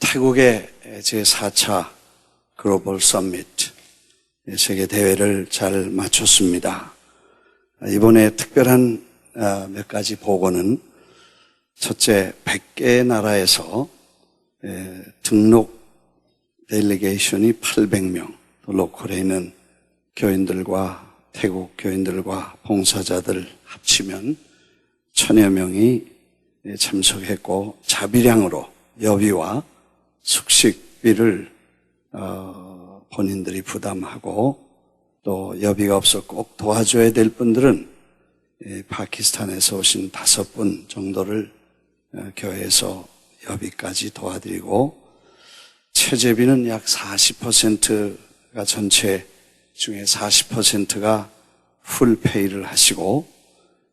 태국의 제4차 글로벌 서밋 세계 대회를 잘 마쳤습니다. 이번에 특별한 몇 가지 보고는 첫째, 100개의 나라에서 등록 델리게이션이 800명, 또 로컬에 있는 교인들과 태국 교인들과 봉사자들 합치면 1000여 명이 참석했고, 자비량으로 여비와 숙식비를 본인들이 부담하고, 또 여비가 없어 꼭 도와줘야 될 분들은 파키스탄에서 오신 5분 정도를 교회에서 여비까지 도와드리고, 체재비는 약 40%가 전체 중에 40%가 풀페이를 하시고,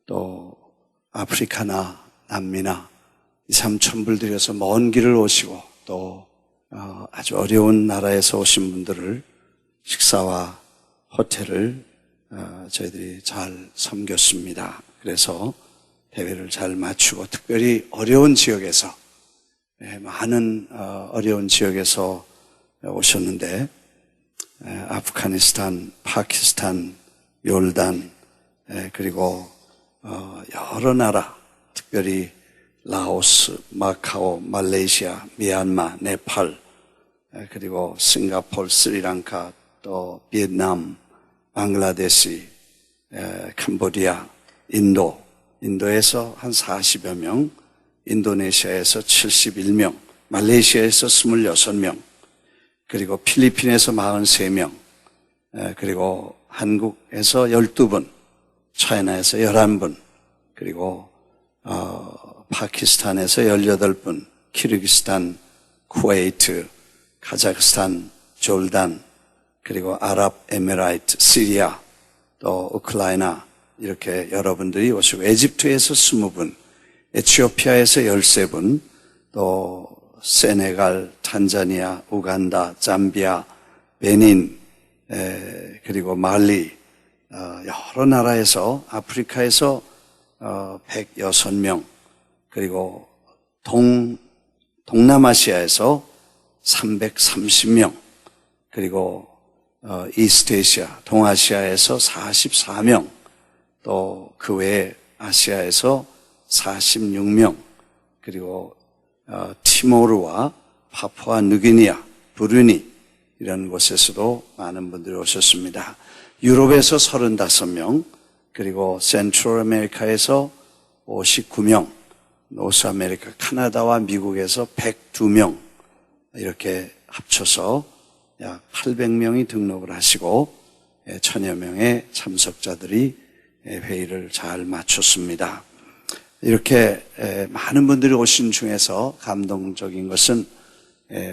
또 아프리카나 남미나 2, 3천 불 들여서 먼 길을 오시고, 또 아주 어려운 나라에서 오신 분들을 식사와 호텔을 저희들이 잘 섬겼습니다. 그래서 대회를 잘 마치고, 특별히 어려운 지역에서, 많은 어려운 지역에서 오셨는데, 아프가니스탄, 파키스탄, 요르단, 그리고 여러 나라, 특별히 라오스, 마카오, 말레이시아, 미얀마, 네팔, 그리고 싱가포르, 스리랑카, 또 베트남, 방글라데시, 캄보디아, 인도에서 한 40여 명, 인도네시아에서 71명, 말레이시아에서 26명, 그리고 필리핀에서 43명, 그리고 한국에서 12분, 차이나에서 11분, 그리고 파키스탄에서 18분, 키르기스탄, 쿠웨이트, 카자흐스탄, 졸단, 그리고 아랍에미라이트, 시리아, 또 우크라이나, 이렇게 여러분들이 오시고, 에집트에서 20분, 에티오피아에서 13분, 또 세네갈, 탄자니아, 우간다, 잠비아, 베닌, 그리고 말리, 여러 나라에서, 아프리카에서 106명, 그리고 동남아시아에서 330명, 그리고 이스트에시아, 동아시아에서 44명, 또 그 외에 아시아에서 46명, 그리고 티모르와 파푸아 누기니아, 브루니 이런 곳에서도 많은 분들이 오셨습니다. 유럽에서 35명, 그리고 센트럴 아메리카에서 59명, 노스 아메리카, 카나다와 미국에서 102명, 이렇게 합쳐서 약 800명이 등록을 하시고 1000여 명의 참석자들이 회의를 잘 마쳤습니다. 이렇게 많은 분들이 오신 중에서 감동적인 것은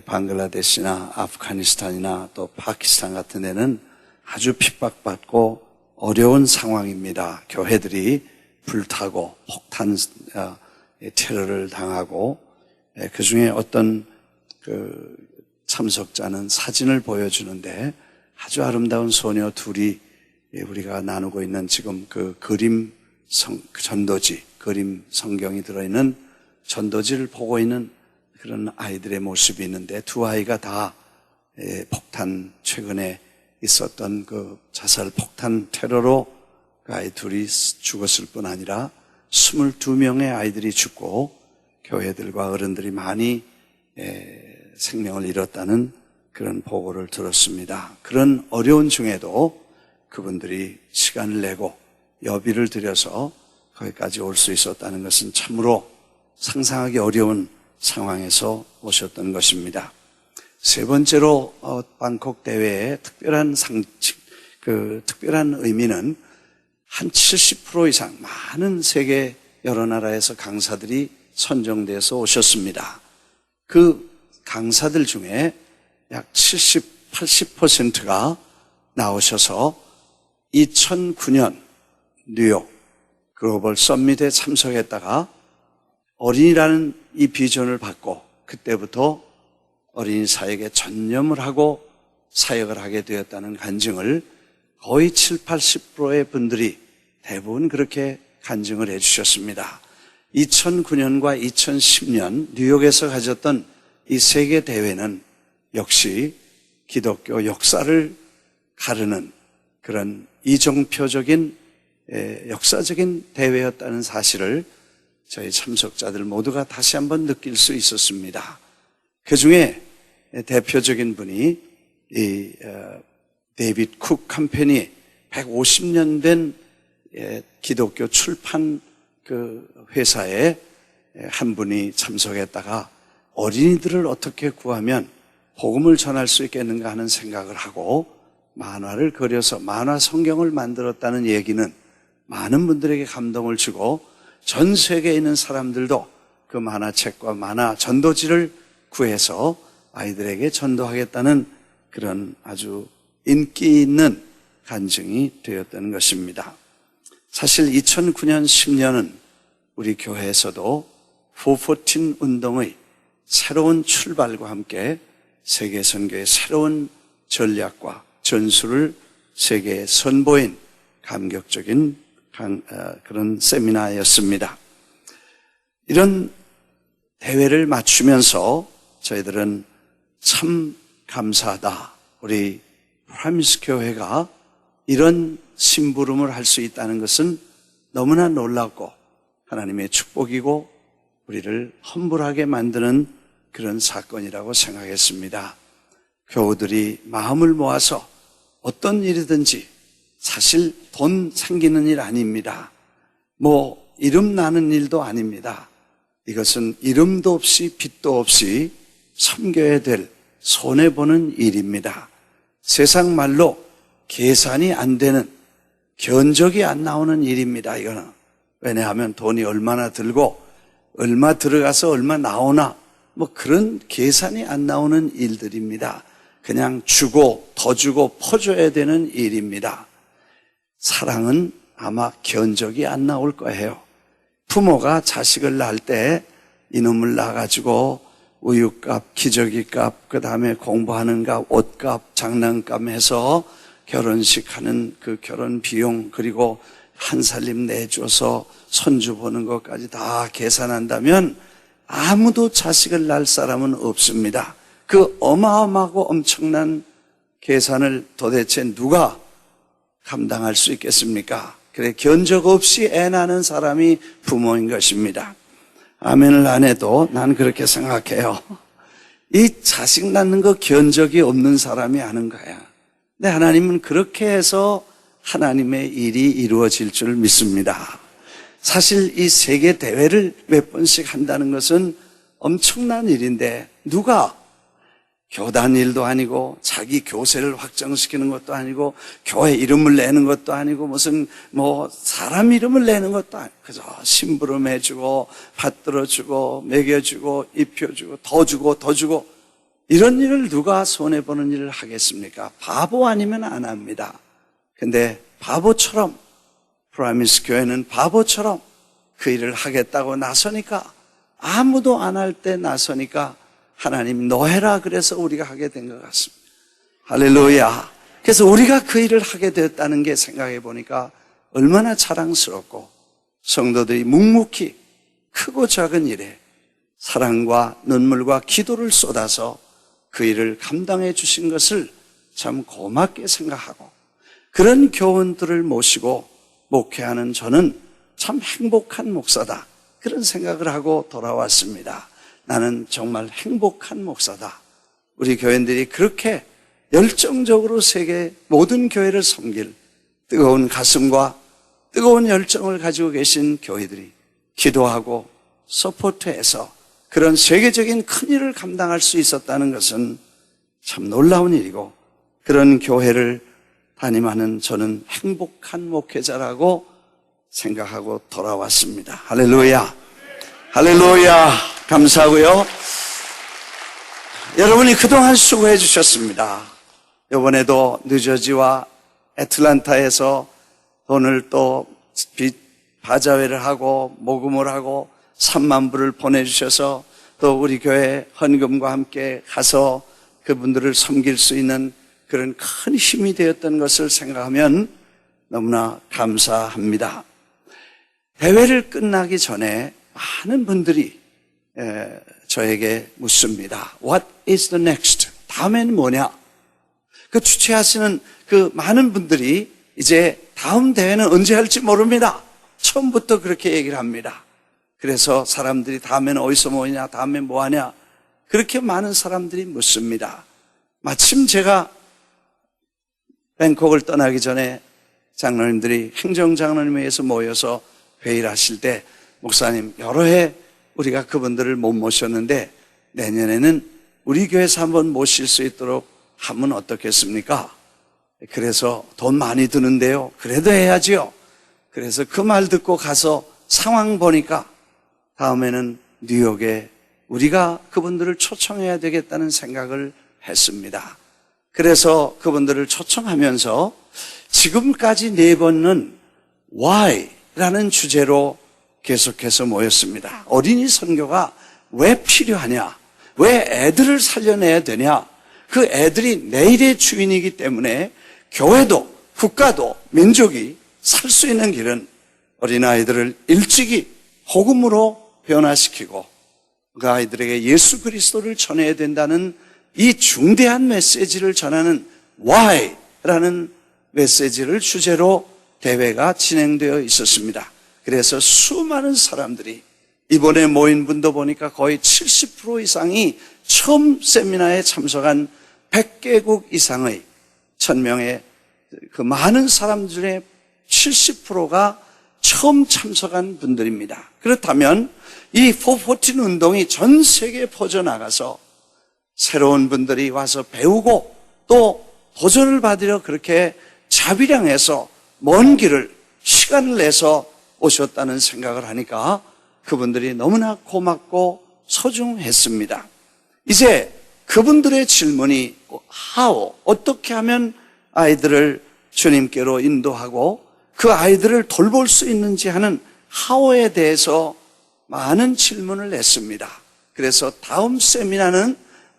방글라데시나 아프가니스탄이나 또 파키스탄 같은 데는 아주 핍박받고 어려운 상황입니다. 교회들이 불타고 폭탄 테러를 당하고, 그 중에 어떤 참석자는 사진을 보여주는데 아주 아름다운 소녀 둘이, 우리가 나누고 있는 지금 그 그림 전도지, 그림 성경이 들어있는 전도지를 보고 있는 그런 아이들의 모습이 있는데, 두 아이가 다 폭탄, 최근에 있었던 그 자살 폭탄 테러로 그 아이 둘이 죽었을 뿐 아니라 22명의 아이들이 죽고 교회들과 어른들이 많이 생명을 잃었다는 그런 보고를 들었습니다. 그런 어려운 중에도 그분들이 시간을 내고 여비를 들여서 거기까지 올 수 있었다는 것은 참으로 상상하기 어려운 상황에서 오셨던 것입니다. 세 번째로 방콕 대회의 특별한 특별한 의미는 한 70% 이상 많은 세계 여러 나라에서 강사들이 선정돼서 오셨습니다. 그 강사들 중에 약 70, 80%가 나오셔서 2009년 뉴욕 글로벌 서밋에 참석했다가 어린이라는 이 비전을 받고, 그때부터 어린이 사역에 전념을 하고 사역을 하게 되었다는 간증을 거의 7, 80%의 분들이 대부분 그렇게 간증을 해 주셨습니다. 2009년과 2010년 뉴욕에서 가졌던 이 세계 대회는 역시 기독교 역사를 가르는 그런 이정표적인 역사적인 대회였다는 사실을 저희 참석자들 모두가 다시 한번 느낄 수 있었습니다. 그 중에 대표적인 분이 이 데이빗 쿡 컴퍼니 150년 된 기독교 출판 그 회사에 한 분이 참석했다가 어린이들을 어떻게 구하면 복음을 전할 수 있겠는가 하는 생각을 하고 만화를 그려서 만화 성경을 만들었다는 얘기는 많은 분들에게 감동을 주고 전 세계에 있는 사람들도 그 만화책과 만화 전도지를 구해서 아이들에게 전도하겠다는 그런 아주 인기 있는 간증이 되었다는 것입니다. 사실 2009년 10년은 우리 교회에서도 414 운동의 새로운 출발과 함께 세계 선교의 새로운 전략과 전술을 세계에 선보인 감격적인 그런 세미나였습니다. 이런 대회를 마치면서 저희들은 참 감사하다. 우리 프라미스 교회가 이런 심부름을 할 수 있다는 것은 너무나 놀랍고 하나님의 축복이고 우리를 험불하게 만드는 그런 사건이라고 생각했습니다. 교우들이 마음을 모아서 어떤 일이든지 사실 돈 생기는 일 아닙니다. 이름 나는 일도 아닙니다. 이것은 이름도 없이 빚도 없이 섬겨야 될 손해보는 일입니다. 세상 말로 계산이 안 되는 견적이 안 나오는 일입니다. 이거는 왜냐하면 돈이 얼마나 들고 얼마 들어가서 얼마 나오나 그런 계산이 안 나오는 일들입니다. 그냥 주고 더 주고 퍼줘야 되는 일입니다. 사랑은 아마 견적이 안 나올 거예요. 부모가 자식을 낳을 때 이놈을 낳아가지고 우유값, 기저귀값, 그 다음에 공부하는 값, 옷값, 장난감 해서 결혼식 하는 그 결혼 비용, 그리고 한 살림 내줘서 손주 보는 것까지 다 계산한다면 아무도 자식을 낳을 사람은 없습니다. 그 어마어마하고 엄청난 계산을 도대체 누가 감당할 수 있겠습니까? 그래, 견적 없이 애 낳는 사람이 부모인 것입니다. 아멘을 안 해도 난 그렇게 생각해요. 이 자식 낳는 거 견적이 없는 사람이 하는 거야. 근데 하나님은 그렇게 해서 하나님의 일이 이루어질 줄 믿습니다. 사실 이 세계 대회를 몇 번씩 한다는 것은 엄청난 일인데 누가 교단 일도 아니고 자기 교세를 확정시키는 것도 아니고 교회 이름을 내는 것도 아니고 무슨 사람 이름을 내는 것도 아니고 그저 심부름해주고 받들어주고 먹여주고 입혀주고 더 주고 더 주고 이런 일을 누가 손해보는 일을 하겠습니까? 바보 아니면 안 합니다. 근데 바보처럼 프라미스 교회는 바보처럼 그 일을 하겠다고 나서니까 아무도 안 할 때 나서니까 하나님 너 해라 그래서 우리가 하게 된 것 같습니다. 할렐루야. 그래서 우리가 그 일을 하게 되었다는 게 생각해 보니까 얼마나 자랑스럽고 성도들이 묵묵히 크고 작은 일에 사랑과 눈물과 기도를 쏟아서 그 일을 감당해 주신 것을 참 고맙게 생각하고 그런 교원들을 모시고 목회하는 저는 참 행복한 목사다. 그런 생각을 하고 돌아왔습니다. 나는 정말 행복한 목사다. 우리 교인들이 그렇게 열정적으로 세계 모든 교회를 섬길 뜨거운 가슴과 뜨거운 열정을 가지고 계신 교회들이 기도하고 서포트해서 그런 세계적인 큰 일을 감당할 수 있었다는 것은 참 놀라운 일이고 그런 교회를 담임하는 저는 행복한 목회자라고 생각하고 돌아왔습니다. 할렐루야. 할렐루야. 감사하고요. 여러분이 그동안 수고해 주셨습니다. 이번에도 뉴저지와 애틀랜타에서 돈을 또 바자회를 하고 모금을 하고 3만 불을 보내주셔서 또 우리 교회 헌금과 함께 가서 그분들을 섬길 수 있는 그런 큰 힘이 되었던 것을 생각하면 너무나 감사합니다. 대회를 끝나기 전에 많은 분들이 저에게 묻습니다. What is the next? 다음에는 뭐냐? 그 주최하시는 그 많은 분들이 이제 다음 대회는 언제 할지 모릅니다. 처음부터 그렇게 얘기를 합니다. 그래서 사람들이 다음에는 어디서 뭐냐, 다음에 뭐 하냐, 그렇게 많은 사람들이 묻습니다. 마침 제가 뱅콕을 떠나기 전에 장로님들이 행정장로님회에서 모여서 회의를 하실 때, 목사님, 여러 해 우리가 그분들을 못 모셨는데 내년에는 우리 교회에서 한번 모실 수 있도록 하면 어떻겠습니까? 그래서 돈 많이 드는데요. 그래도 해야지요. 그래서 그 말 듣고 가서 상황 보니까 다음에는 뉴욕에 우리가 그분들을 초청해야 되겠다는 생각을 했습니다. 그래서 그분들을 초청하면서 지금까지 4번은 Why라는 주제로 계속해서 모였습니다. 어린이 선교가 왜 필요하냐? 왜 애들을 살려내야 되냐? 그 애들이 내일의 주인이기 때문에 교회도 국가도 민족이 살 수 있는 길은 어린아이들을 일찍이 복음으로 변화시키고 그 아이들에게 예수 그리스도를 전해야 된다는 이 중대한 메시지를 전하는 Why라는 메시지를 주제로 대회가 진행되어 있었습니다. 그래서 수많은 사람들이 이번에 모인 분도 보니까 거의 70% 이상이 처음 세미나에 참석한 100개국 이상의 1000명의 그 많은 사람들의 70%가 처음 참석한 분들입니다. 그렇다면 이 414 운동이 전 세계에 퍼져나가서 새로운 분들이 와서 배우고 또 도전을 받으려 그렇게 자비량해서 먼 길을 시간을 내서 오셨다는 생각을 하니까 그분들이 너무나 고맙고 소중했습니다. 이제 그분들의 질문이 how, 어떻게 하면 아이들을 주님께로 인도하고 그 아이들을 돌볼 수 있는지 하는 how에 대해서 많은 질문을 냈습니다. 그래서 다음 세미나는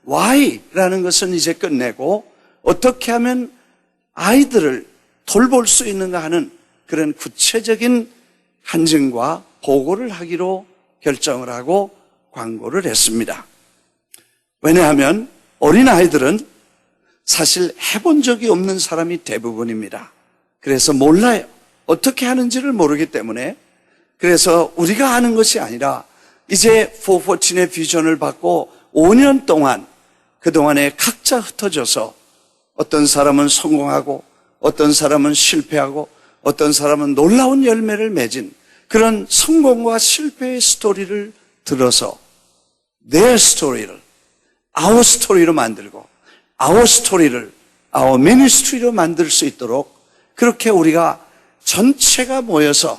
why라는 것은 이제 끝내고 어떻게 하면 아이들을 돌볼 수 있는가 하는 그런 구체적인 한증과 보고를 하기로 결정을 하고 광고를 했습니다. 왜냐하면 어린아이들은 사실 해본 적이 없는 사람이 대부분입니다. 그래서 몰라요. 어떻게 하는지를 모르기 때문에 그래서 우리가 하는 것이 아니라 이제 414의 비전을 받고 5년 동안 그동안에 각자 흩어져서 어떤 사람은 성공하고 어떤 사람은 실패하고 어떤 사람은 놀라운 열매를 맺은 그런 성공과 실패의 스토리를 들어서 their 스토리를 our 스토리로 만들고 our 스토리를 our ministry로 만들 수 있도록 그렇게 우리가 전체가 모여서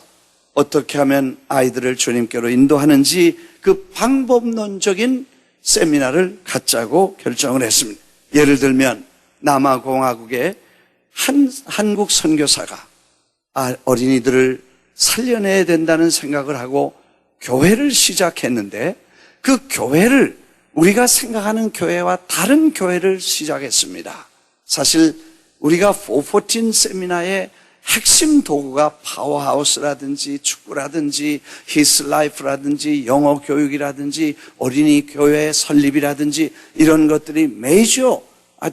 어떻게 하면 아이들을 주님께로 인도하는지 그 방법론적인 세미나를 갖자고 결정을 했습니다. 예를 들면 남아공화국의 한국 선교사가 어린이들을 살려내야 된다는 생각을 하고 교회를 시작했는데 그 교회를 우리가 생각하는 교회와 다른 교회를 시작했습니다. 사실 우리가 414 세미나의 핵심 도구가 파워하우스라든지 축구라든지 히스라이프라든지 영어 교육이라든지 어린이 교회 설립이라든지 이런 것들이 메이저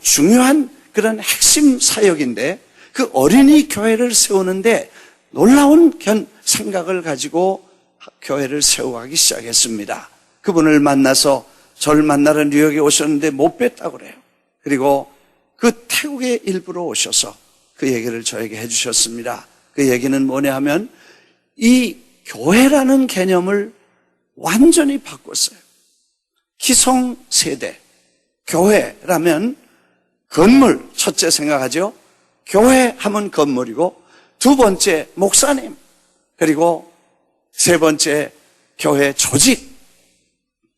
중요한 그런 핵심 사역인데 그 어린이 교회를 세우는데 놀라운 생각을 가지고 교회를 세워가기 시작했습니다. 그분을 만나서 저를 만나러 뉴욕에 오셨는데 못 뵀다고 그래요. 그리고 그 태국에 일부러 오셔서 그 얘기를 저에게 해주셨습니다. 그 얘기는 뭐냐 하면 이 교회라는 개념을 완전히 바꿨어요. 기성세대, 교회라면 건물, 첫째 생각하죠. 교회 하면 건물이고 두 번째 목사님, 그리고 세 번째 교회 조직,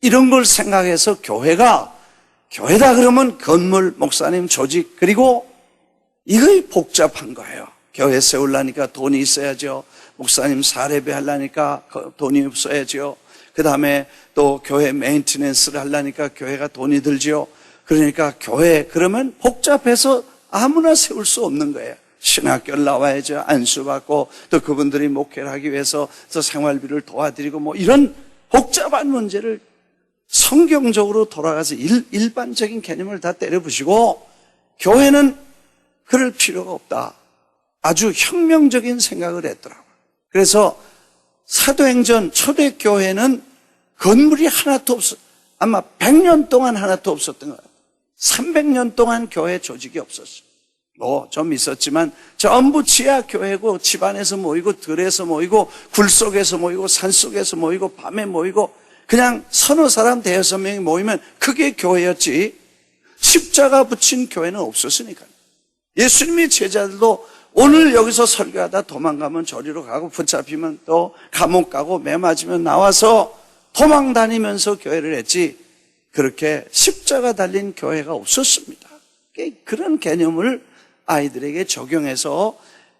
이런 걸 생각해서 교회다 그러면 건물, 목사님, 조직, 그리고 이거이 복잡한 거예요. 교회 세우려니까 돈이 있어야죠. 목사님 사례배 하려니까 돈이 없어야죠. 그 다음에 또 교회 메인티넌스를 하려니까 교회가 돈이 들죠. 그러니까 교회 그러면 복잡해서 아무나 세울 수 없는 거예요. 신학교를 나와야죠. 안수받고 또 그분들이 목회를 하기 위해서 또 생활비를 도와드리고 뭐 이런 복잡한 문제를 성경적으로 돌아가서 일반적인 개념을 다 때려부시고 교회는 그럴 필요가 없다. 아주 혁명적인 생각을 했더라고요. 그래서 사도행전 초대교회는 건물이 하나도 아마 100년 동안 하나도 없었던 거예요. 300년 동안 교회 조직이 없었어요. 좀 있었지만 전부 지하 교회고 집안에서 모이고 들에서 모이고 굴 속에서 모이고 산 속에서 모이고 밤에 모이고 그냥 서너 사람 대여섯 명이 모이면 그게 교회였지 십자가 붙인 교회는 없었으니까요. 예수님의 제자들도 오늘 여기서 설교하다 도망가면 저리로 가고 붙잡히면 또 감옥 가고 매 맞으면 나와서 도망 다니면서 교회를 했지 그렇게 십자가 달린 교회가 없었습니다. 그런 개념을 아이들에게 적용해서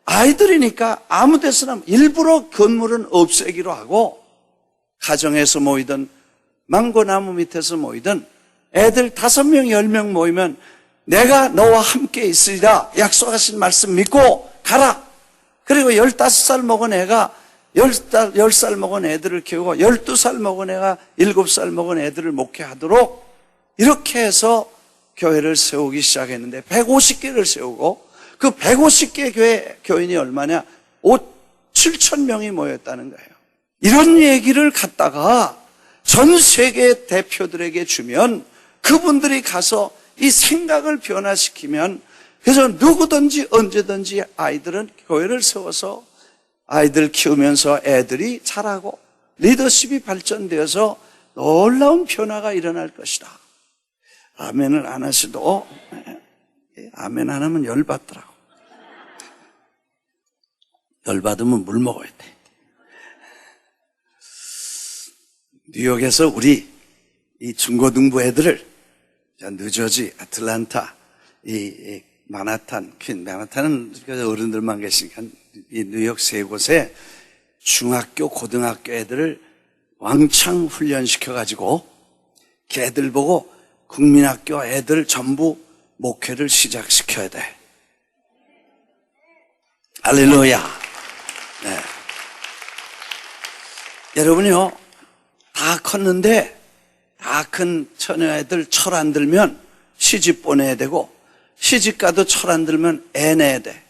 아이들이니까 아무 데서나 일부러 건물은 없애기로 하고 가정에서 모이든 망고나무 밑에서 모이든 애들 5명, 10명 모이면 내가 너와 함께 있으리라 약속하신 말씀 믿고 가라. 그리고 15살 먹은 애가 10살 먹은 애들을 키우고 12살 먹은 애가 7살 먹은 애들을 목회하도록 이렇게 해서 교회를 세우기 시작했는데 150개를 세우고 그 150개 교인이 얼마냐? 7천 명이 모였다는 거예요. 이런 얘기를 갖다가 전 세계 대표들에게 주면 그분들이 가서 이 생각을 변화시키면 그래서 누구든지 언제든지 아이들은 교회를 세워서 아이들 키우면서 애들이 자라고 리더십이 발전되어서 놀라운 변화가 일어날 것이다. 아멘을 안 하셔도 아멘 안 하면 열받더라고. 열받으면 물 먹어야 돼. 뉴욕에서 우리 이 중고등부 애들을 뉴저지, 아틀란타, 이 마나탄, 마나탄은 어른들만 계시니까 이 뉴욕 세 곳에 중학교, 고등학교 애들을 왕창 훈련시켜가지고 걔들 보고 국민학교 애들 전부 목회를 시작시켜야 돼. 할렐루야. 네. 여러분이요, 다 컸는데 다 큰 처녀애들 철 안 들면 시집 보내야 되고 시집 가도 철 안 들면 애 내야 돼.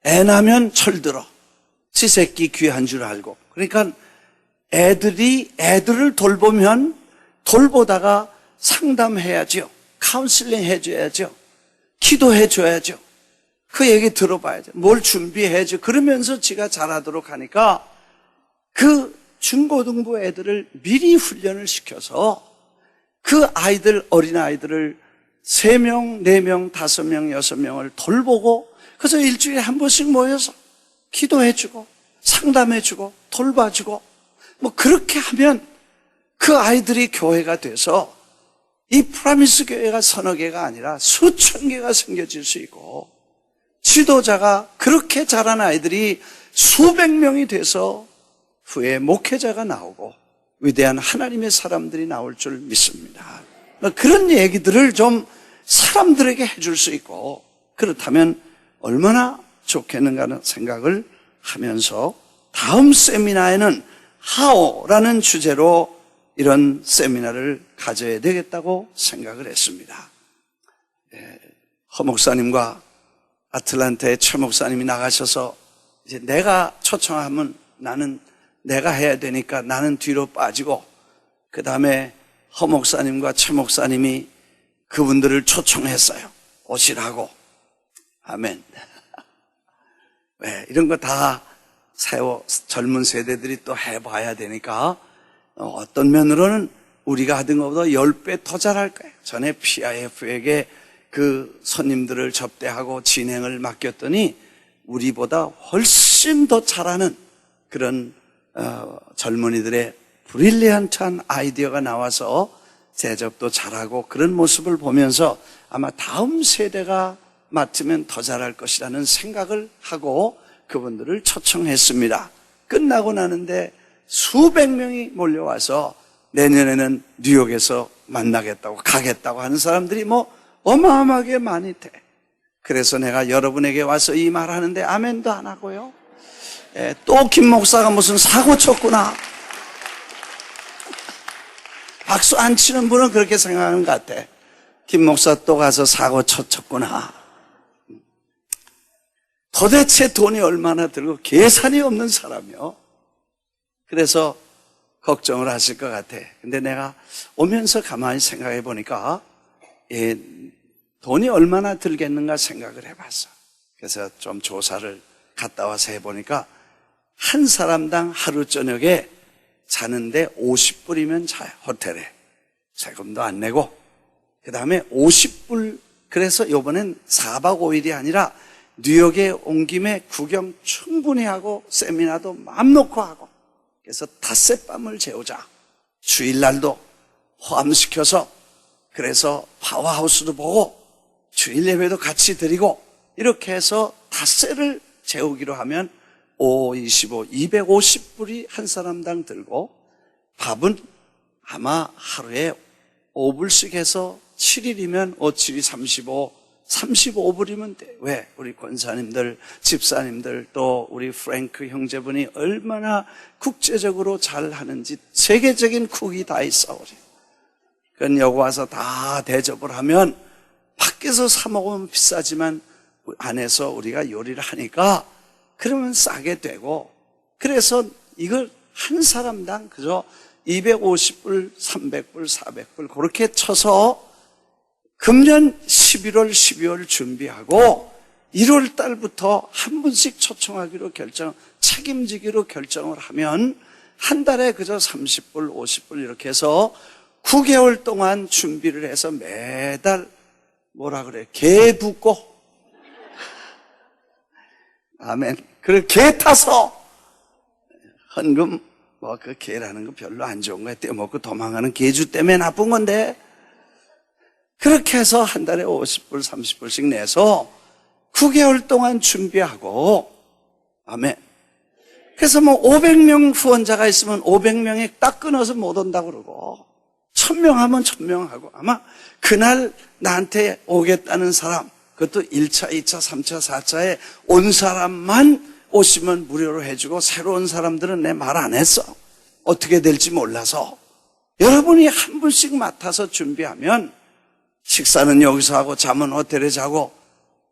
애 나면 철 들어. 지 새끼 귀한 줄 알고. 그러니까 애들을 돌보면 돌보다가 상담해야죠. 카운슬링 해줘야죠. 기도해줘야죠. 그 얘기 들어봐야죠. 뭘 준비해야죠. 그러면서 지가 잘하도록 하니까 그 중고등부 애들을 미리 훈련을 시켜서 그 아이들, 어린아이들을 3명, 4명, 5명, 6명을 돌보고 그래서 일주일에 한 번씩 모여서 기도해주고 상담해주고 돌봐주고 뭐 그렇게 하면 그 아이들이 교회가 돼서 이 프라미스 교회가 서너 개가 아니라 수천 개가 생겨질 수 있고 지도자가 그렇게 자란 아이들이 수백 명이 돼서 후에 목회자가 나오고 위대한 하나님의 사람들이 나올 줄 믿습니다. 그런 얘기들을 좀 사람들에게 해줄 수 있고 그렇다면 얼마나 좋겠는가 하는 생각을 하면서 다음 세미나에는 How라는 주제로 이런 세미나를 가져야 되겠다고 생각을 했습니다. 허 목사님과 아틀란타의 최 목사님이 나가셔서 이제 내가 초청하면 나는 내가 해야 되니까 나는 뒤로 빠지고 그 다음에 허 목사님과 최 목사님이 그분들을 초청했어요. 오시라고. 아멘. 왜 이런 거 다 젊은 세대들이 또 해봐야 되니까 어떤 면으로는 우리가 하던 것보다 10배 더 잘할 거예요. 전에 PIF에게 그 손님들을 접대하고 진행을 맡겼더니 우리보다 훨씬 더 잘하는 그런 젊은이들의 브릴리언트한 아이디어가 나와서 대접도 잘하고 그런 모습을 보면서 아마 다음 세대가 맡으면 더 잘할 것이라는 생각을 하고 그분들을 초청했습니다. 끝나고 나는데 수백 명이 몰려와서 내년에는 뉴욕에서 만나겠다고 가겠다고 하는 사람들이 뭐 어마어마하게 많이 돼. 그래서 내가 여러분에게 와서 이 말하는데 아멘도 안 하고요. 또 김 목사가 무슨 사고 쳤구나. 박수 안 치는 분은 그렇게 생각하는 것 같아. 김 목사 또 가서 사고 쳤구나. 도대체 돈이 얼마나 들고 계산이 없는 사람이요. 그래서 걱정을 하실 것 같아. 근데 내가 오면서 가만히 생각해 보니까 돈이 얼마나 들겠는가 생각을 해봤어. 그래서 좀 조사를 갔다 와서 해보니까 한 사람당 하루 저녁에 자는데 50불이면 자요. 호텔에 세금도 안 내고. 그 다음에 50불. 그래서 이번엔 4박 5일이 아니라 뉴욕에 온 김에 구경 충분히 하고 세미나도 마음 놓고 하고, 그래서 닷새 밤을 재우자. 주일날도 포함시켜서 그래서 파워하우스도 보고 주일 예배도 같이 드리고 이렇게 해서 닷새를 재우기로 하면 5, 25, 250불이 한 사람당 들고, 밥은 아마 하루에 5불씩 해서 7일이면 5, 7이 35, 35불이면 돼. 왜? 우리 권사님들, 집사님들, 또 우리 프랭크 형제분이 얼마나 국제적으로 잘 하는지 세계적인 쿡이 다 있어, 우리. 그건 여기 와서 다 대접을 하면 밖에서 사 먹으면 비싸지만 안에서 우리가 요리를 하니까 그러면 싸게 되고, 그래서 이걸 한 사람당 그저 250불, 300불, 400불 그렇게 쳐서 금년 11월, 12월 준비하고 1월 달부터 한 분씩 초청하기로 책임지기로 결정을 하면 한 달에 그저 30불, 50불 이렇게 해서 9개월 동안 준비를 해서 매달 개 붓고, 아멘. 그걸 개 타서 헌금, 그 개라는 거 별로 안 좋은 거야. 떼먹고 도망가는 개주 때문에 나쁜 건데, 그렇게 해서 한 달에 50불, 30불씩 내서 9개월 동안 준비하고, 아멘. 그래서 500명 후원자가 있으면 500명에 딱 끊어서 못 온다고 그러고, 1000명 하면 1000명 하고, 아마 그날 나한테 오겠다는 사람, 그것도 1차, 2차, 3차, 4차에 온 사람만 오시면 무료로 해주고, 새로운 사람들은 내 말 안 했어. 어떻게 될지 몰라서. 여러분이 한 분씩 맡아서 준비하면 식사는 여기서 하고 잠은 호텔에 자고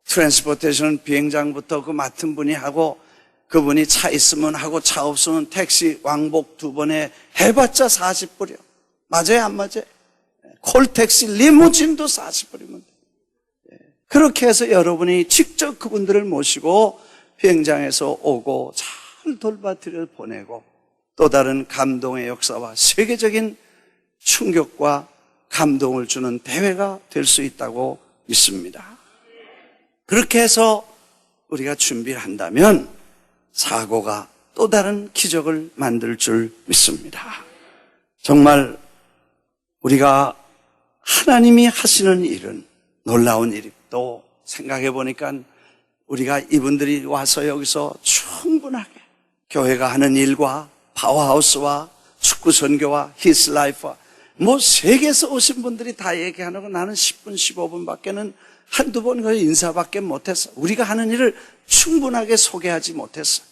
트랜스포테이션 비행장부터 그 맡은 분이 하고, 그분이 차 있으면 하고 차 없으면 택시 왕복 2번에 해봤자 40불이요. 맞아요, 안 맞아요? 콜택시 리무진도 40불이면 돼. 그렇게 해서 여러분이 직접 그분들을 모시고 비행장에서 오고 잘 돌봐드려 보내고, 또 다른 감동의 역사와 세계적인 충격과 감동을 주는 대회가 될 수 있다고 믿습니다. 그렇게 해서 우리가 준비를 한다면 사고가 또 다른 기적을 만들 줄 믿습니다. 정말 우리가 하나님이 하시는 일은 놀라운 일이고, 또 생각해 보니까 우리가 이분들이 와서 여기서 충분하게 교회가 하는 일과 파워하우스와 축구 선교와 히스 라이프와 세계에서 오신 분들이 다 얘기하는 거, 나는 10분, 15분밖에는 한두 번 그 인사밖에 못했어. 우리가 하는 일을 충분하게 소개하지 못했어.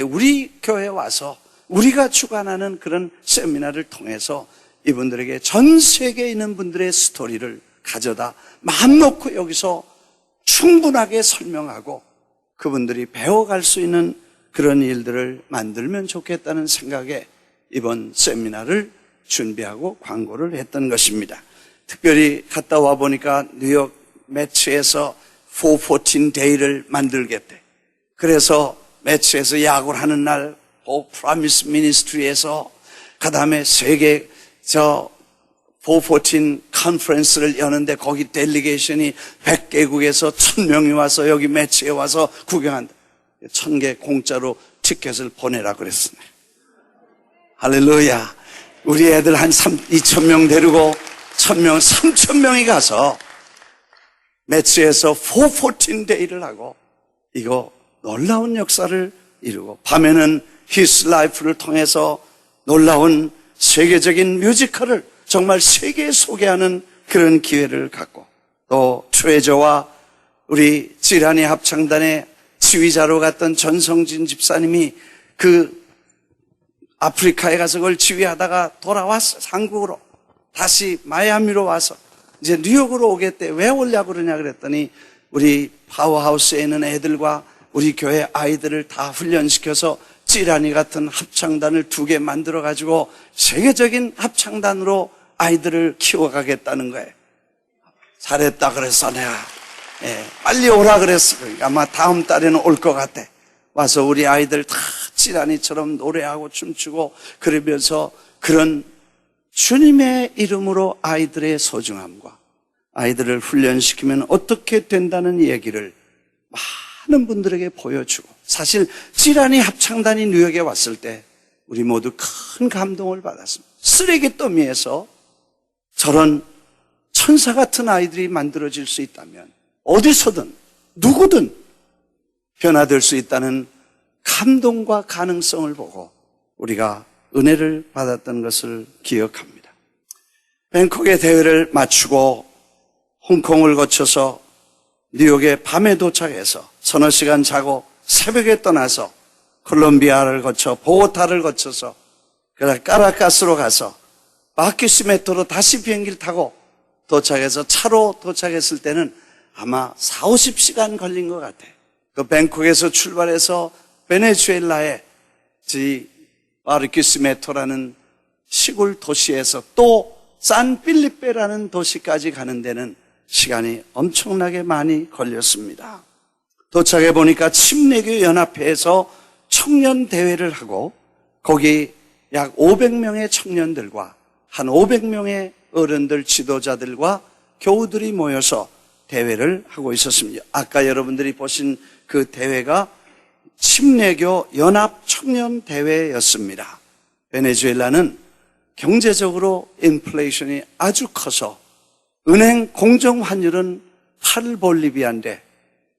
우리 교회에 와서 우리가 주관하는 그런 세미나를 통해서 이분들에게 전 세계에 있는 분들의 스토리를 가져다 마음 놓고 여기서 충분하게 설명하고 그분들이 배워갈 수 있는 그런 일들을 만들면 좋겠다는 생각에 이번 세미나를 준비하고 광고를 했던 것입니다. 특별히 갔다 와 보니까 뉴욕 매치에서 414 데이를 만들겠대. 그래서 매치에서 야구를 하는 날 프라미스 미니스트리에서, 그 다음에 세계 414 컨퍼런스를 여는데 거기 델리게이션이 100개국에서 1000명이 와서 여기 매치에 와서 구경한다. 1000개 공짜로 티켓을 보내라 그랬습니다. 할렐루야. 우리 애들 한 2000명 데리고 1000명, 3000명이 가서 매치에서 414 데이를 하고 이거 놀라운 역사를 이루고, 밤에는 히스 라이프를 통해서 놀라운 세계적인 뮤지컬을 정말 세계에 소개하는 그런 기회를 갖고, 또 트레저와 우리 지라니 합창단의 지휘자로 갔던 전성진 집사님이 그 아프리카에 가서 그걸 지휘하다가 돌아왔어, 한국으로. 다시 마이애미로 와서 이제 뉴욕으로 오겠대. 왜 오려고 그러냐 그랬더니 우리 파워하우스에 있는 애들과 우리 교회 아이들을 다 훈련시켜서 찌라니 같은 합창단을 2개 만들어가지고 세계적인 합창단으로 아이들을 키워가겠다는 거예요. 잘했다 그랬어 내가. 빨리 오라 그랬어. 아마 다음 달에는 올 것 같아. 와서 우리 아이들 다 찌라니처럼 노래하고 춤추고 그러면서 그런 주님의 이름으로 아이들의 소중함과 아이들을 훈련시키면 어떻게 된다는 얘기를 많은 분들에게 보여주고, 사실 찌라니 합창단이 뉴욕에 왔을 때 우리 모두 큰 감동을 받았습니다. 쓰레기 더미에서 저런 천사 같은 아이들이 만들어질 수 있다면 어디서든 누구든 변화될 수 있다는 감동과 가능성을 보고 우리가 은혜를 받았던 것을 기억합니다. 뱅콕의 대회를 마치고 홍콩을 거쳐서 뉴욕에 밤에 도착해서 서너 시간 자고 새벽에 떠나서 콜롬비아를 거쳐 보고타를 거쳐서 그다음 카라카스로 가서 바퀴스메토로 다시 비행기를 타고 도착해서 차로 도착했을 때는 아마 40-50시간 걸린 것 같아요. 그 뱅콕에서 출발해서 베네수엘라의 바르키스메토라는 시골 도시에서 또 산필리페라는 도시까지 가는 데는 시간이 엄청나게 많이 걸렸습니다. 도착해 보니까 침례교 연합회에서 청년 대회를 하고 거기 약 500명의 청년들과 한 500명의 어른들 지도자들과 교우들이 모여서 대회를 하고 있었습니다. 아까 여러분들이 보신 그 대회가 침례교 연합 청년 대회였습니다. 베네수엘라는 경제적으로 인플레이션이 아주 커서 은행 공정 환율은 8볼리비아인데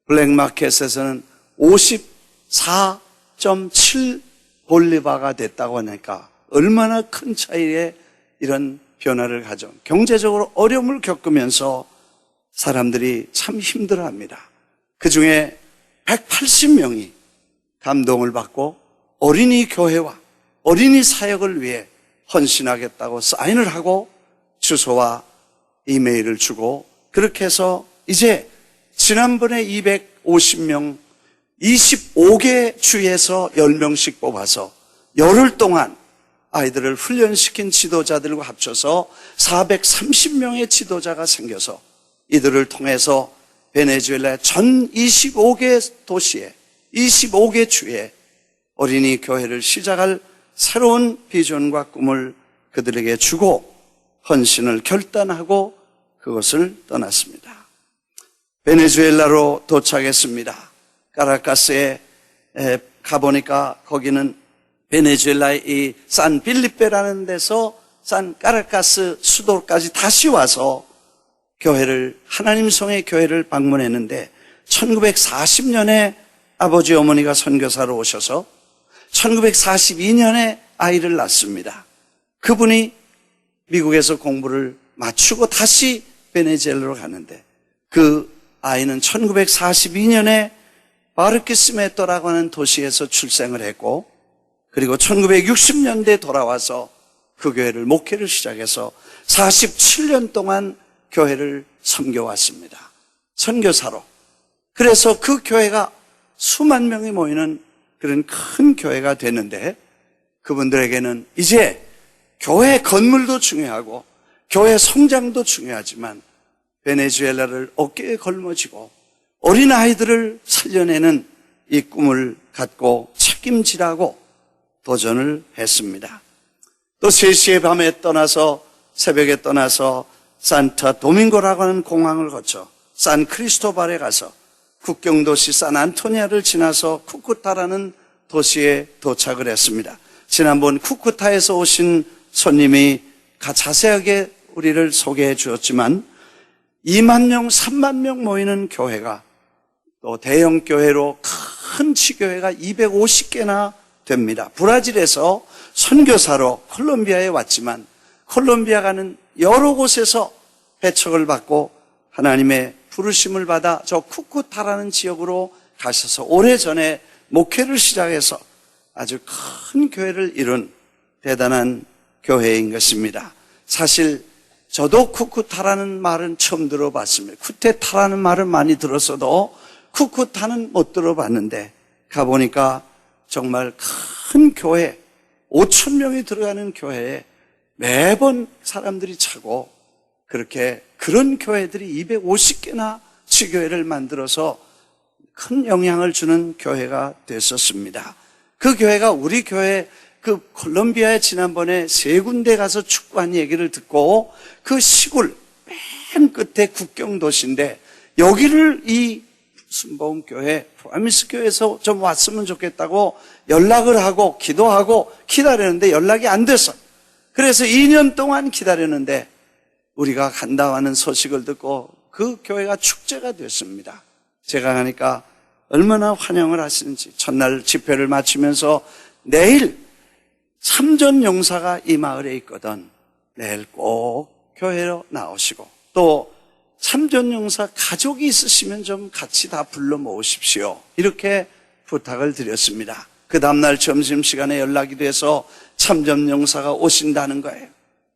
블랙마켓에서는 54.7볼리바가 됐다고 하니까 얼마나 큰 차이의 이런 변화를 가져. 경제적으로 어려움을 겪으면서 사람들이 참 힘들어합니다. 그중에 180명이 감동을 받고 어린이 교회와 어린이 사역을 위해 헌신하겠다고 사인을 하고 주소와 이메일을 주고, 그렇게 해서 이제 지난번에 250명 25개 주에서 10명씩 뽑아서 열흘 동안 아이들을 훈련시킨 지도자들과 합쳐서 430명의 지도자가 생겨서 이들을 통해서 베네수엘라 전 25개 도시에 25개 주에 어린이 교회를 시작할 새로운 비전과 꿈을 그들에게 주고 헌신을 결단하고 그것을 떠났습니다. 베네수엘라로 도착했습니다. 카라카스에 가보니까 거기는 베네수엘라의 이 산필리페라는 데서 카라카스 수도까지 다시 와서 교회를, 하나님 성의 교회를 방문했는데 1940년에 아버지 어머니가 선교사로 오셔서 1942년에 아이를 낳습니다. 그분이 미국에서 공부를 마치고 다시 베네수엘라로 가는데 그 아이는 1942년에 바르키스메토라고 하는 도시에서 출생을 했고, 그리고 1960년대에 돌아와서 그 교회를 목회를 시작해서 47년 동안 교회를 섬겨왔습니다. 선교사로. 그래서 그 교회가 수만 명이 모이는 그런 큰 교회가 됐는데, 그분들에게는 이제 교회 건물도 중요하고 교회 성장도 중요하지만 베네수엘라를 어깨에 걸머쥐고 어린아이들을 살려내는 이 꿈을 갖고 책임지라고 도전을 했습니다. 또 3시의 밤에 떠나서, 새벽에 떠나서 산타 도밍고라고 하는 공항을 거쳐 산 크리스토발에 가서 국경도시 산 안토니아를 지나서 쿠쿠타라는 도시에 도착을 했습니다. 지난번 쿠쿠타에서 오신 손님이 자세하게 우리를 소개해 주었지만 2만 명, 3만 명 모이는 교회가 또 대형 교회로 큰 지교회가 250개나 됩니다. 브라질에서 선교사로 콜롬비아에 왔지만 콜롬비아가는 여러 곳에서 배척을 받고 하나님의 부르심을 받아 저 쿠쿠타라는 지역으로 가셔서 오래전에 목회를 시작해서 아주 큰 교회를 이룬 대단한 교회인 것입니다. 사실 저도 쿠쿠타라는 말은 처음 들어봤습니다. 쿠데타라는 말은 많이 들었어도 쿠쿠타는 못 들어봤는데 가보니까 정말 큰 교회, 5천 명이 들어가는 교회에 매번 사람들이 차고 그렇게 그런 교회들이 250개나 지교회를 만들어서 큰 영향을 주는 교회가 됐었습니다. 그 교회가 우리 교회 그 콜롬비아에 지난번에 3군데 가서 축구한 얘기를 듣고 그 시골 맨 끝에 국경 도시인데 여기를 이 순복음 교회, 프라미스 교회에서 좀 왔으면 좋겠다고 연락을 하고 기도하고 기다렸는데 연락이 안 됐어. 그래서 2년 동안 기다렸는데 우리가 간다고 하는 소식을 듣고 그 교회가 축제가 됐습니다. 제가 가니까 얼마나 환영을 하시는지 첫날 집회를 마치면서 내일 참전용사가 이 마을에 있거든. 내일 꼭 교회로 나오시고 또 참전용사 가족이 있으시면 좀 같이 다 불러 모으십시오. 이렇게 부탁을 드렸습니다. 그 다음날 점심시간에 연락이 돼서 참전용사가 오신다는 거예요.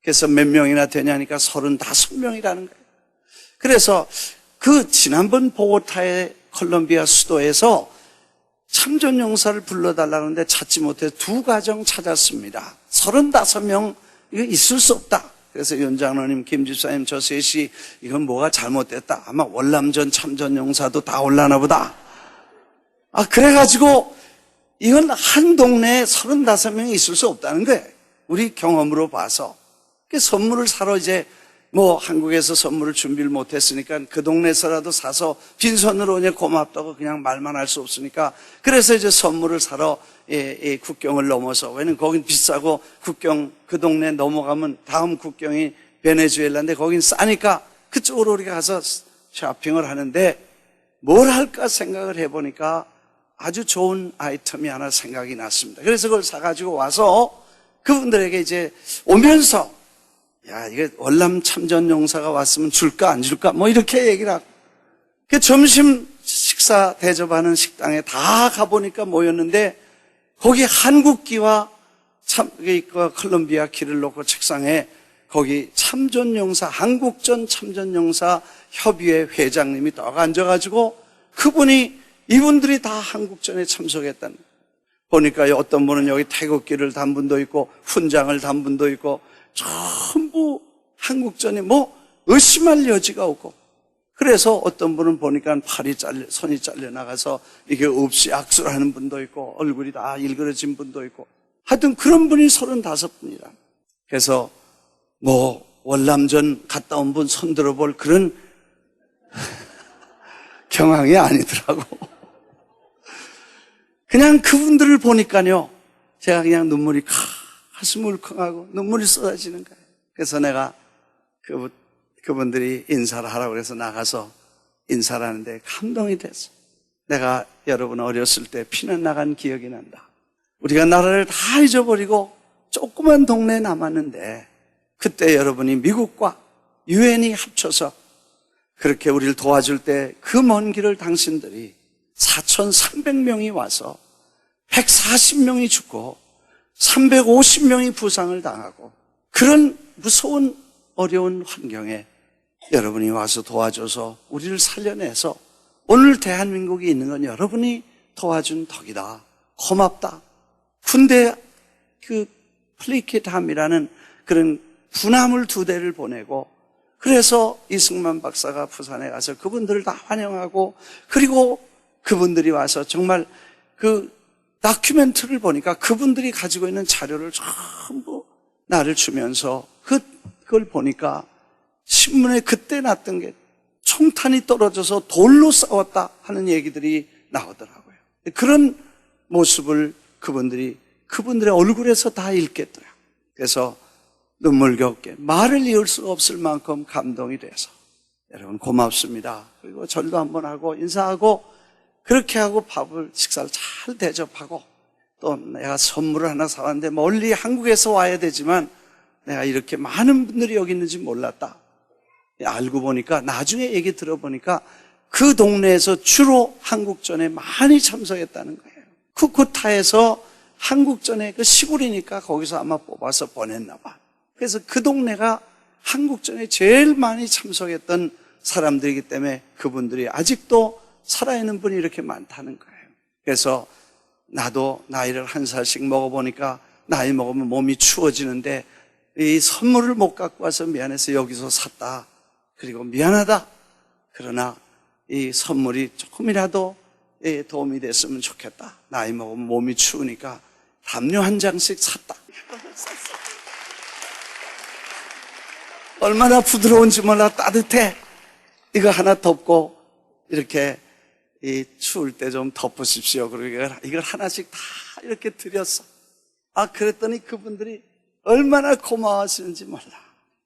그래서 몇 명이나 되냐니까 35명이라는 거예요. 그래서 그 지난번 보고타의 콜롬비아 수도에서 참전용사를 불러달라고 하는데 찾지 못해 2가정 찾았습니다. 35명, 이거 있을 수 없다. 그래서 연장로님, 김집사님, 저 셋이 이건 뭐가 잘못됐다. 아마 월남전 참전용사도 다 올라나 보다. 그래가지고 이건 한 동네에 35명이 있을 수 없다는 거예요. 우리 경험으로 봐서. 그 선물을 사러 이제 뭐 한국에서 선물을 준비를 못했으니까 그 동네에서라도 사서 빈손으로 오냐 고맙다고 그냥 말만 할 수 없으니까 그래서 이제 선물을 사러 국경을 넘어서 왜냐면 거긴 비싸고 국경 그 동네 넘어가면 다음 국경이 베네수엘라인데 거긴 싸니까 그쪽으로 우리가 가서 쇼핑을 하는데 뭘 할까 생각을 해보니까 아주 좋은 아이템이 하나 생각이 났습니다. 그래서 그걸 사가지고 와서 그분들에게 이제 오면서 야, 이게 월남 참전용사가 왔으면 줄까 안 줄까 뭐 이렇게 얘기를 하고 그 점심 식사 대접하는 식당에 다 가보니까 모였는데 거기 한국기와 콜롬비아 기를 놓고 책상에 거기 참전용사 한국전 참전용사 협의회 회장님이 딱 앉아가지고 그분이 이분들이 다 한국전에 참석했다는 거예요. 보니까 어떤 분은 여기 태극기를 단 분도 있고 훈장을 단 분도 있고 전부 한국전에 뭐 의심할 여지가 없고 그래서 어떤 분은 보니까 손이 잘려 나가서 이게 없이 악수를 하는 분도 있고 얼굴이 다 일그러진 분도 있고 하여튼 그런 분이 35분이라. 그래서 뭐 월남전 갔다 온 분 손들어 볼 그런 경황이 아니더라고. 그냥 그분들을 보니까요 제가 그냥 눈물이 가슴 울컥하고 눈물이 쏟아지는 거예요. 그래서 내가 그분들이 인사를 하라고 해서 나가서 인사를 하는데 감동이 됐어. 내가 여러분 어렸을 때 피난 나간 기억이 난다. 우리가 나라를 다 잊어버리고 조그만 동네에 남았는데 그때 여러분이 미국과 유엔이 합쳐서 그렇게 우리를 도와줄 때 그 먼 길을 당신들이 4,300명이 와서 140명이 죽고 350명이 부상을 당하고 그런 무서운 어려운 환경에 여러분이 와서 도와줘서 우리를 살려내서 오늘 대한민국이 있는 건 여러분이 도와준 덕이다. 고맙다. 군대 그 플리킷함이라는 그런 군함을 2대를 보내고 그래서 이승만 박사가 부산에 가서 그분들을 다 환영하고 그리고 그분들이 와서 정말 그 다큐멘터리를 보니까 그분들이 가지고 있는 자료를 전부 나를 주면서 그걸 보니까 신문에 그때 났던 게 총탄이 떨어져서 돌로 싸웠다 하는 얘기들이 나오더라고요. 그런 모습을 그분들의 얼굴에서 다 읽겠더라고요. 그래서 눈물겹게 말을 이을 수 없을 만큼 감동이 돼서 여러분 고맙습니다. 그리고 절도 한번 하고 인사하고 그렇게 하고 식사를 잘 대접하고 또 내가 선물을 하나 사왔는데 멀리 한국에서 와야 되지만 내가 이렇게 많은 분들이 여기 있는지 몰랐다. 알고 보니까 나중에 얘기 들어보니까 그 동네에서 주로 한국전에 많이 참석했다는 거예요. 쿠쿠타에서 한국전에 그 시골이니까 거기서 아마 뽑아서 보냈나 봐. 그래서 그 동네가 한국전에 제일 많이 참석했던 사람들이기 때문에 그분들이 아직도 살아있는 분이 이렇게 많다는 거예요. 그래서 나도 나이를 한 살씩 먹어보니까 나이 먹으면 몸이 추워지는데 이 선물을 못 갖고 와서 미안해서 여기서 샀다. 그리고 미안하다. 그러나 이 선물이 조금이라도 도움이 됐으면 좋겠다. 나이 먹으면 몸이 추우니까 담요 한 장씩 샀다. 얼마나 부드러운지 몰라. 따뜻해. 이거 하나 덮고 이렇게 이 추울 때 좀 덮으십시오. 그리고 이걸 하나씩 다 이렇게 드렸어. 그랬더니 그분들이 얼마나 고마워하시는지 몰라.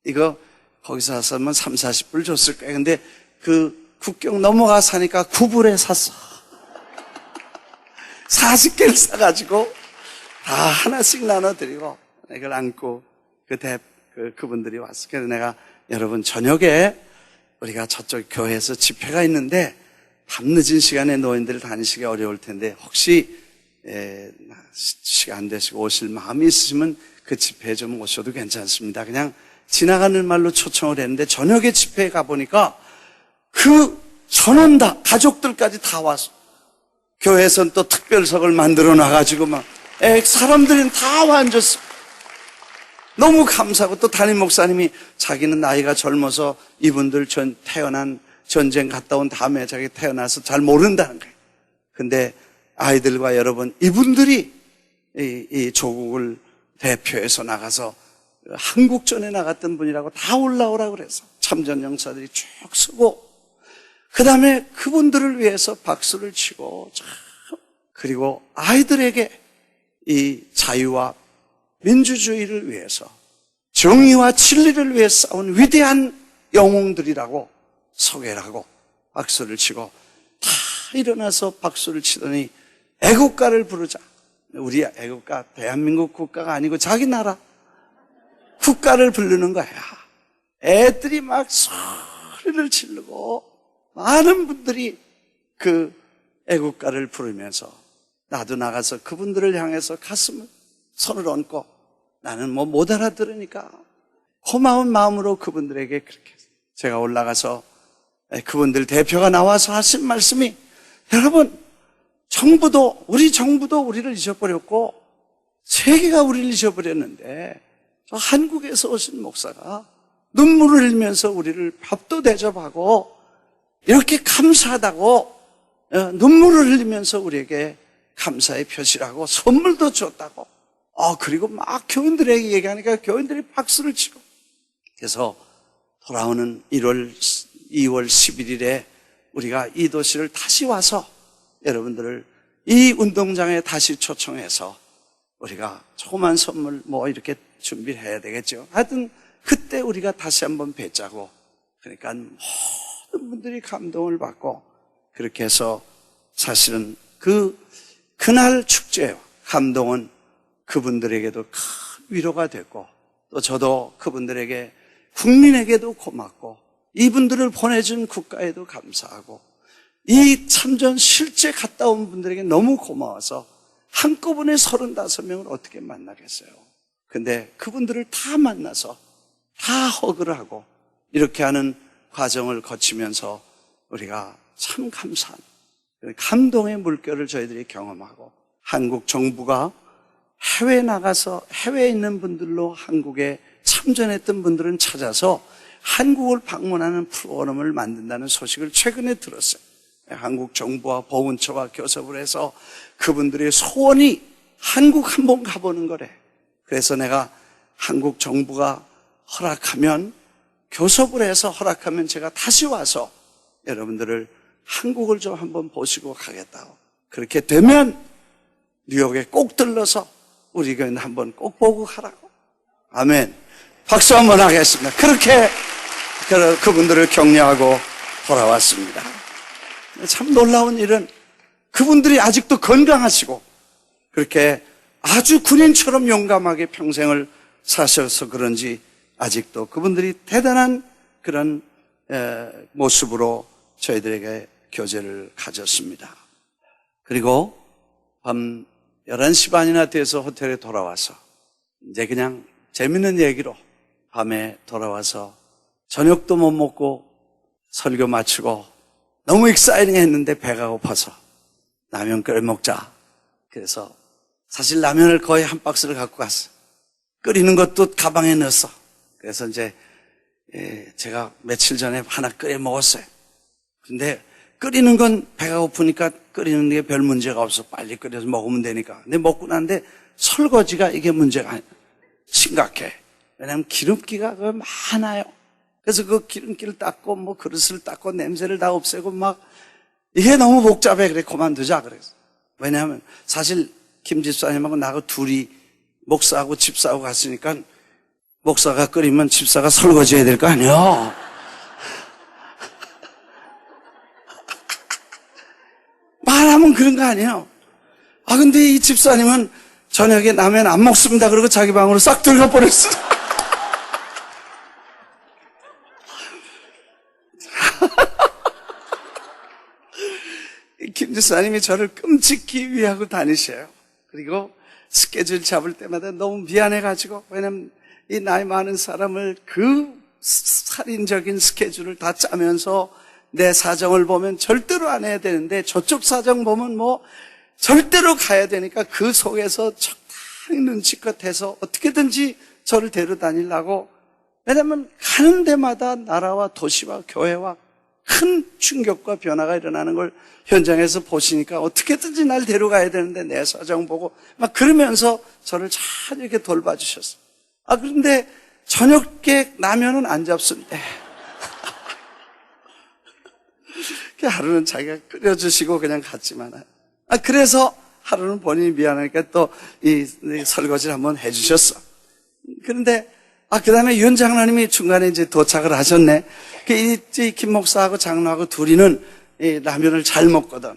이거 거기서 샀으면 3, 40불 줬을 거예요. 근데 그 국경 넘어가 사니까 9불에 샀어. 40개를 사가지고 다 하나씩 나눠드리고 이걸 안고 그분들이 왔어. 그래서 내가 여러분 저녁에 우리가 저쪽 교회에서 집회가 있는데 밤늦은 시간에 노인들 다니시기 어려울 텐데 혹시 시간 되시고 오실 마음이 있으시면 그 집회에 좀 오셔도 괜찮습니다. 그냥 지나가는 말로 초청을 했는데 저녁에 집회에 가보니까 그 전원 다 가족들까지 다 와서 교회에서는 또 특별석을 만들어 놔가지고 막 사람들은 다 와 앉았어. 너무 감사하고 또 담임 목사님이 자기는 나이가 젊어서 이분들 태어난 전쟁 갔다 온 다음에 자기 태어나서 잘 모른다는 거예요. 근데 아이들과 여러분 이분들이 이 조국을 대표해서 나가서 한국전에 나갔던 분이라고 다 올라오라고 그래서 참전 용사들이 쭉 서고 그 다음에 그분들을 위해서 박수를 치고 그리고 아이들에게 이 자유와 민주주의를 위해서 정의와 진리를 위해 싸운 위대한 영웅들이라고 소개를 하고 박수를 치고 다 일어나서 박수를 치더니 애국가를 부르자. 우리 애국가 대한민국 국가가 아니고 자기 나라 국가를 부르는 거야. 애들이 막 소리를 지르고 많은 분들이 그 애국가를 부르면서 나도 나가서 그분들을 향해서 가슴을 손을 얹고 나는 못 알아들으니까 고마운 마음으로 그분들에게 그렇게 제가 올라가서 그분들 대표가 나와서 하신 말씀이 여러분 우리 정부도 우리를 잊어버렸고 세계가 우리를 잊어버렸는데 저 한국에서 오신 목사가 눈물을 흘리면서 우리를 밥도 대접하고 이렇게 감사하다고 눈물을 흘리면서 우리에게 감사의 표시라고 선물도 줬다고 그리고 막 교인들에게 얘기하니까 교인들이 박수를 치고 그래서 돌아오는 2월 11일에 우리가 이 도시를 다시 와서 여러분들을 이 운동장에 다시 초청해서 우리가 조그만 선물 이렇게 준비를 해야 되겠죠. 하여튼 그때 우리가 다시 한번 뵙자고 그러니까 모든 분들이 감동을 받고 그렇게 해서 사실은 그날 축제와 감동은 그분들에게도 큰 위로가 됐고 또 저도 그분들에게 국민에게도 고맙고 이분들을 보내준 국가에도 감사하고 이 참전 실제 갔다 온 분들에게 너무 고마워서 한꺼번에 35명을 어떻게 만나겠어요. 근데 그분들을 다 만나서 다 허그를 하고 이렇게 하는 과정을 거치면서 우리가 참 감사한 감동의 물결을 저희들이 경험하고 한국 정부가 해외에 나가서 해외에 있는 분들로 한국에 참전했던 분들은 찾아서 한국을 방문하는 프로그램을 만든다는 소식을 최근에 들었어요. 한국 정부와 보훈처와 교섭을 해서 그분들의 소원이 한국 한번 가보는 거래. 그래서 내가 한국 정부가 허락하면 교섭을 해서 허락하면 제가 다시 와서 여러분들을 한국을 좀 한번 보시고 가겠다고. 그렇게 되면 뉴욕에 꼭 들러서 우리 교회는 한번 꼭 보고 가라고. 아멘. 박수 한번 하겠습니다. 그렇게 그분들을 격려하고 돌아왔습니다. 참 놀라운 일은 그분들이 아직도 건강하시고 그렇게 아주 군인처럼 용감하게 평생을 사셔서 그런지 아직도 그분들이 대단한 그런 모습으로 저희들에게 교제를 가졌습니다. 그리고 밤 11시 반이나 돼서 호텔에 돌아와서 이제 그냥 재밌는 얘기로 밤에 돌아와서 저녁도 못 먹고 설교 마치고 너무 익사이팅 했는데 배가 고파서 라면 끓여 먹자. 그래서 사실 라면을 거의 한 박스를 갖고 갔어. 끓이는 것도 가방에 넣었어. 그래서 이제 제가 며칠 전에 하나 끓여 먹었어요. 근데 끓이는 건 배가 고프니까 끓이는 게 별 문제가 없어. 빨리 끓여서 먹으면 되니까. 근데 먹고 나는데 설거지가 이게 문제가 심각해. 왜냐하면 기름기가 많아요. 그래서 그 기름기를 닦고 뭐 그릇을 닦고 냄새를 다 없애고 막 이게 너무 복잡해. 그래 그만두자 그래서. 왜냐하면 사실 김 집사님하고 나하고 둘이 목사하고 집사하고 갔으니까 목사가 끓이면 집사가 설거지해야 될 거 아니야. 말하면 그런 거 아니에요. 근데 이 집사님은 저녁에 라면 안 먹습니다. 그러고 자기 방으로 싹 들어가 버렸어. 김 집사님이 저를 끔찍히 위하고 다니셔요. 그리고 스케줄 잡을 때마다 너무 미안해가지고, 왜냐면 이 나이 많은 사람을 그 살인적인 스케줄을 다 짜면서 내 사정을 보면 절대로 안 해야 되는데 저쪽 사정 보면 뭐 절대로 가야 되니까 그 속에서 적당히 눈치껏 해서 어떻게든지 저를 데려다니려고. 왜냐면 가는 데마다 나라와 도시와 교회와 큰 충격과 변화가 일어나는 걸 현장에서 보시니까 어떻게든지 날 데려가야 되는데 내 사정 보고 막 그러면서 저를 잘 이렇게 돌봐주셨어요. 그런데 저녁에 라면은 안 잡수는데 하루는 자기가 끓여주시고 그냥 갔지만 그래서 하루는 본인이 미안하니까 또 이 설거지를 한번 해주셨어. 그런데 그 다음에 윤 장로님이 중간에 이제 도착을 하셨네. 이 김 목사하고 장로하고 둘이는 이 라면을 잘 먹거든.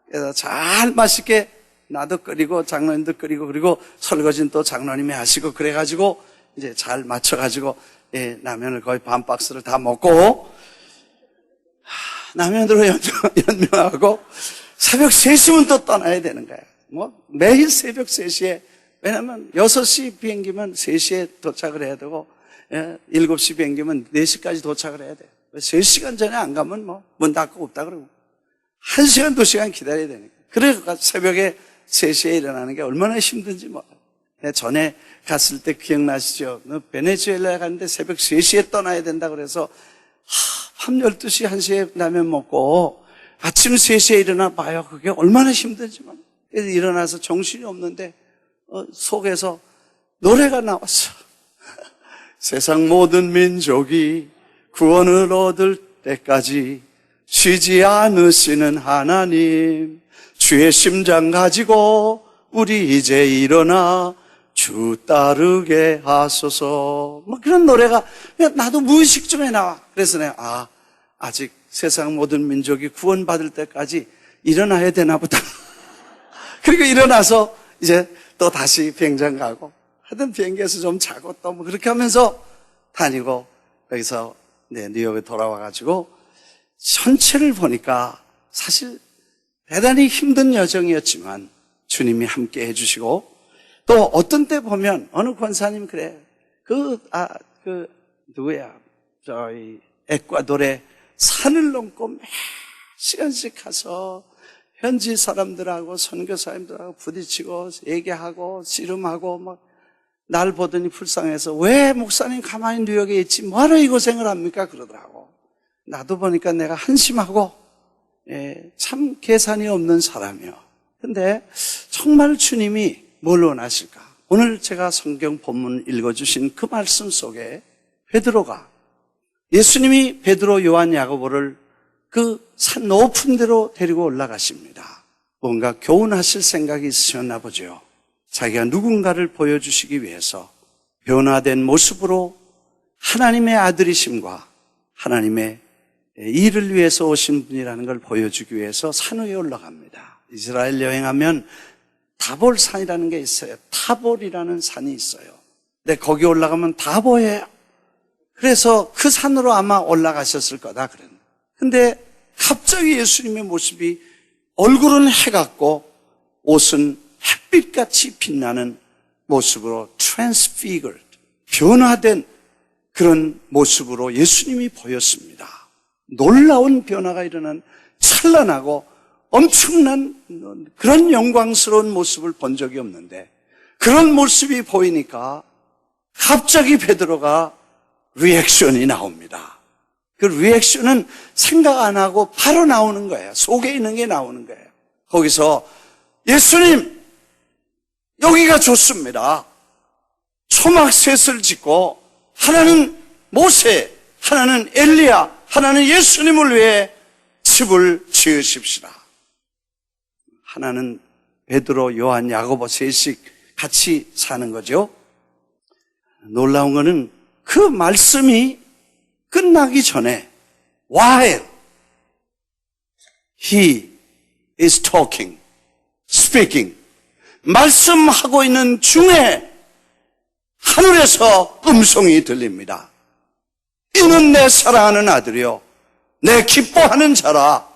그래서 잘 맛있게 나도 끓이고 장로님도 끓이고 그리고 설거지는 또 장로님이 하시고 그래가지고 이제 잘 맞춰가지고 라면을 거의 반 박스를 다 먹고 라면으로 연명하고 새벽 3시면 또 떠나야 되는 거야. 뭐 매일 새벽 3시에. 왜냐면 6시 비행기면 3시에 도착을 해야 되고 7시 비행기면 4시까지 도착을 해야 돼. 3시간 전에 안 가면 뭐 문 닫고 없다 그러고 1시간 2시간 기다려야 되니까. 그래서 새벽에 3시에 일어나는 게 얼마나 힘든지 몰라요. 전에 갔을 때 기억나시죠? 베네수엘라에 갔는데 새벽 3시에 떠나야 된다 그래서 밤 12시 1시에 라면 먹고 아침 3시에 일어나 봐요. 그게 얼마나 힘든지 몰라요. 그래서 일어나서 정신이 없는데 속에서 노래가 나왔어. 세상 모든 민족이 구원을 얻을 때까지 쉬지 않으시는 하나님, 주의 심장 가지고 우리 이제 일어나 주 따르게 하소서. 뭐 그런 노래가 나도 무의식중에 나와. 그래서 내가 아직 세상 모든 민족이 구원받을 때까지 일어나야 되나 보다. 그리고 일어나서 이제 또 다시 비행장 가고 하여튼 비행기에서 좀 자고 또 뭐 그렇게 하면서 다니고 여기서 뉴욕에 돌아와가지고 전체를 보니까 사실 대단히 힘든 여정이었지만 주님이 함께 해주시고 또 어떤 때 보면 어느 권사님 그래 누구야 저희 에콰도르에 산을 넘고 몇 시간씩 가서 현지 사람들하고 선교사님들하고 부딪히고 얘기하고 씨름하고 막 날 보더니 불쌍해서 왜 목사님 가만히 뉴욕에 있지 뭐하러 이 고생을 합니까 그러더라고. 나도 보니까 내가 한심하고 참 계산이 없는 사람이요. 근데 정말 주님이 뭘 원하실까? 오늘 제가 성경 본문 읽어주신 그 말씀 속에 베드로가 예수님이 베드로, 요한, 야고보를 그 산 높은 데로 데리고 올라가십니다. 뭔가 교훈하실 생각이 있으셨나 보죠. 자기가 누군가를 보여주시기 위해서 변화된 모습으로 하나님의 아들이심과 하나님의 일을 위해서 오신 분이라는 걸 보여주기 위해서 산 위에 올라갑니다. 이스라엘 여행하면 다볼산이라는 게 있어요. 타볼이라는 산이 있어요. 근데 거기 올라가면 다 보여요. 그래서 그 산으로 아마 올라가셨을 거다 그랬는데 근데 갑자기 예수님의 모습이 얼굴은 해같고 옷은 햇빛같이 빛나는 모습으로 transfigured, 변화된 그런 모습으로 예수님이 보였습니다. 놀라운 변화가 일어난 찬란하고 엄청난 그런 영광스러운 모습을 본 적이 없는데 그런 모습이 보이니까 갑자기 베드로가 리액션이 나옵니다. 그 리액션은 생각 안 하고 바로 나오는 거예요. 속에 있는 게 나오는 거예요. 거기서 예수님, 여기가 좋습니다. 초막셋을 짓고 하나는 모세, 하나는 엘리야, 하나는 예수님을 위해 집을 지으십시다. 하나는 베드로, 요한, 야고보 셋씩 같이 사는 거죠. 놀라운 거는 그 말씀이 끝나기 전에 while he is talking, speaking, 말씀하고 있는 중에 하늘에서 음성이 들립니다. 이는 내 사랑하는 아들이요 내 기뻐하는 자라.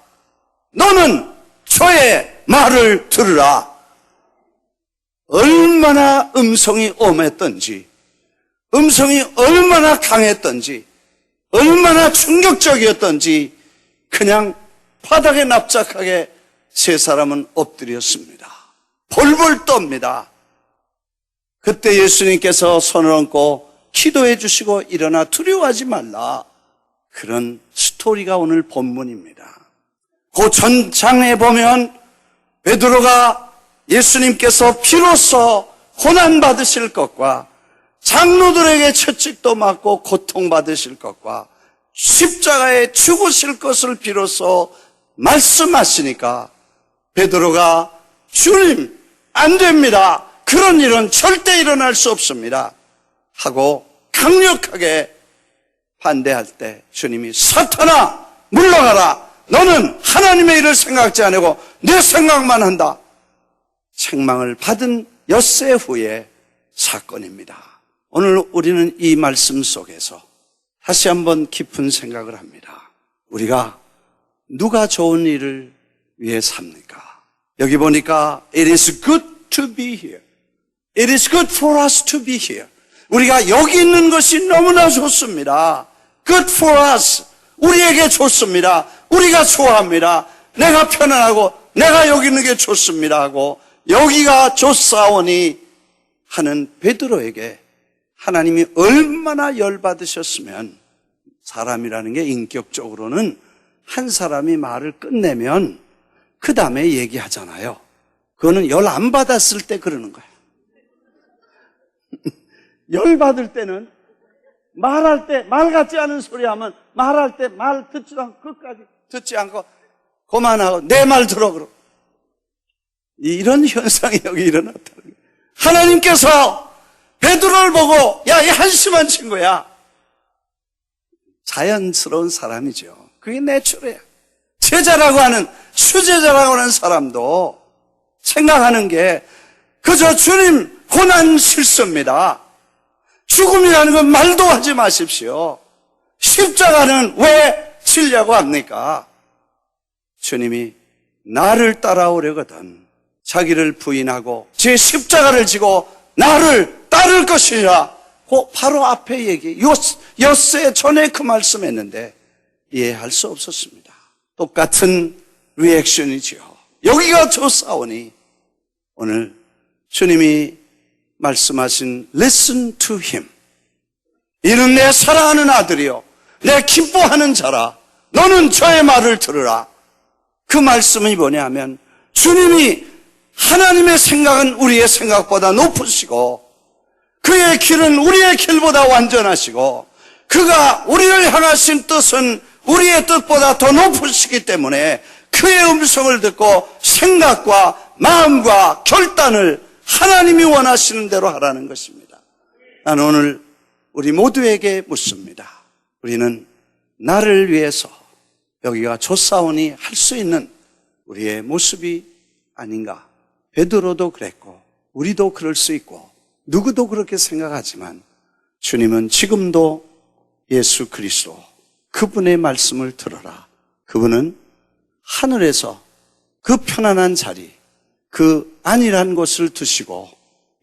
너는 저의 말을 들으라. 얼마나 음성이 엄했던지, 음성이 얼마나 강했던지, 얼마나 충격적이었던지 그냥 바닥에 납작하게 세 사람은 엎드렸습니다. 벌벌 떱니다. 그때 예수님께서 손을 얹고 기도해 주시고 일어나 두려워하지 말라. 그런 스토리가 오늘 본문입니다. 그 전장에 보면 베드로가 예수님께서 비로소 고난받으실 것과 장로들에게 채찍도 맞고 고통받으실 것과 십자가에 죽으실 것을 비로소 말씀하시니까 베드로가 주님, 안 됩니다. 그런 일은 절대 일어날 수 없습니다. 하고 강력하게 반대할 때 주님이 사탄아 물러가라. 너는 하나님의 일을 생각지 않고 내 생각만 한다. 책망을 받은 엿새 후의 사건입니다. 오늘 우리는 이 말씀 속에서 다시 한번 깊은 생각을 합니다. 우리가 누가 좋은 일을 위해 삽니까? 여기 보니까 It is good to be here. It is good for us to be here. 우리가 여기 있는 것이 너무나 좋습니다. Good for us. 우리에게 좋습니다. 우리가 좋아합니다. 내가 편안하고 내가 여기 있는 게 좋습니다 하고 여기가 좋사오니 하는 베드로에게 하나님이 얼마나 열받으셨으면, 사람이라는 게 인격적으로는 한 사람이 말을 끝내면 그 다음에 얘기하잖아요. 그거는 열 안 받았을 때 그러는 거예요. 열 받을 때는 말할 때 말 같지 않은 소리 하면 말할 때 말 듣지도 않고 끝까지 듣지 않고 그만하고 내 말 들어 그러고 이런 현상이 여기 일어났다는 거예요. 하나님께서 베드로를 보고 야, 이 한심한 친구야. 자연스러운 사람이죠. 그게 내추럴이야. 제자라고 하는, 수제자라고 하는 사람도 생각하는 게 그저 주님 고난 싫습니다. 죽음이라는 건 말도 하지 마십시오. 십자가는 왜 지려고 합니까? 주님이 나를 따라오려거든 자기를 부인하고 제 십자가를 지고 나를 따를 것이라. 그 바로 앞에 얘기, 엿새 전에 그 말씀했는데 이해할 수 없었습니다. 똑같은 리액션이지요. 여기가 좋사오니 오늘 주님이 말씀하신 Listen to him. 이는 내 사랑하는 아들이요 내 기뻐하는 자라. 너는 저의 말을 들으라. 그 말씀이 뭐냐면 주님이 하나님의 생각은 우리의 생각보다 높으시고 그의 길은 우리의 길보다 완전하시고 그가 우리를 향하신 뜻은 우리의 뜻보다 더 높으시기 때문에 그의 음성을 듣고 생각과 마음과 결단을 하나님이 원하시는 대로 하라는 것입니다. 나는 오늘 우리 모두에게 묻습니다. 우리는 나를 위해서 여기가 좋사오니 할 수 있는 우리의 모습이 아닌가. 베드로도 그랬고 우리도 그럴 수 있고 누구도 그렇게 생각하지만 주님은 지금도 예수 그리스도 그분의 말씀을 들어라. 그분은 하늘에서 그 편안한 자리, 그 안일한 곳을 두시고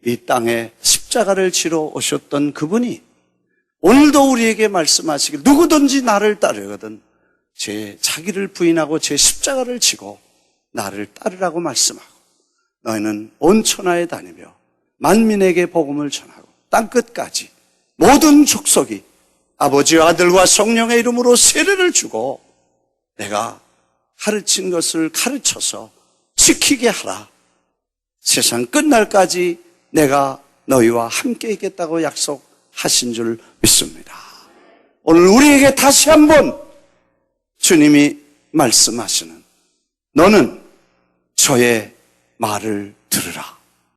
이 땅에 십자가를 지러 오셨던 그분이 오늘도 우리에게 말씀하시길 누구든지 나를 따르거든 제 자기를 부인하고 제 십자가를 지고 나를 따르라고 말씀하고 너희는 온 천하에 다니며 만민에게 복음을 전하고 땅끝까지 모든 족속이 아버지와 아들과 성령의 이름으로 세례를 주고 내가 가르친 것을 가르쳐서 지키게 하라. 세상 끝날까지 내가 너희와 함께 있겠다고 약속하신 줄 믿습니다. 오늘 우리에게 다시 한번 주님이 말씀하시는 너는 저의 말을 들으라.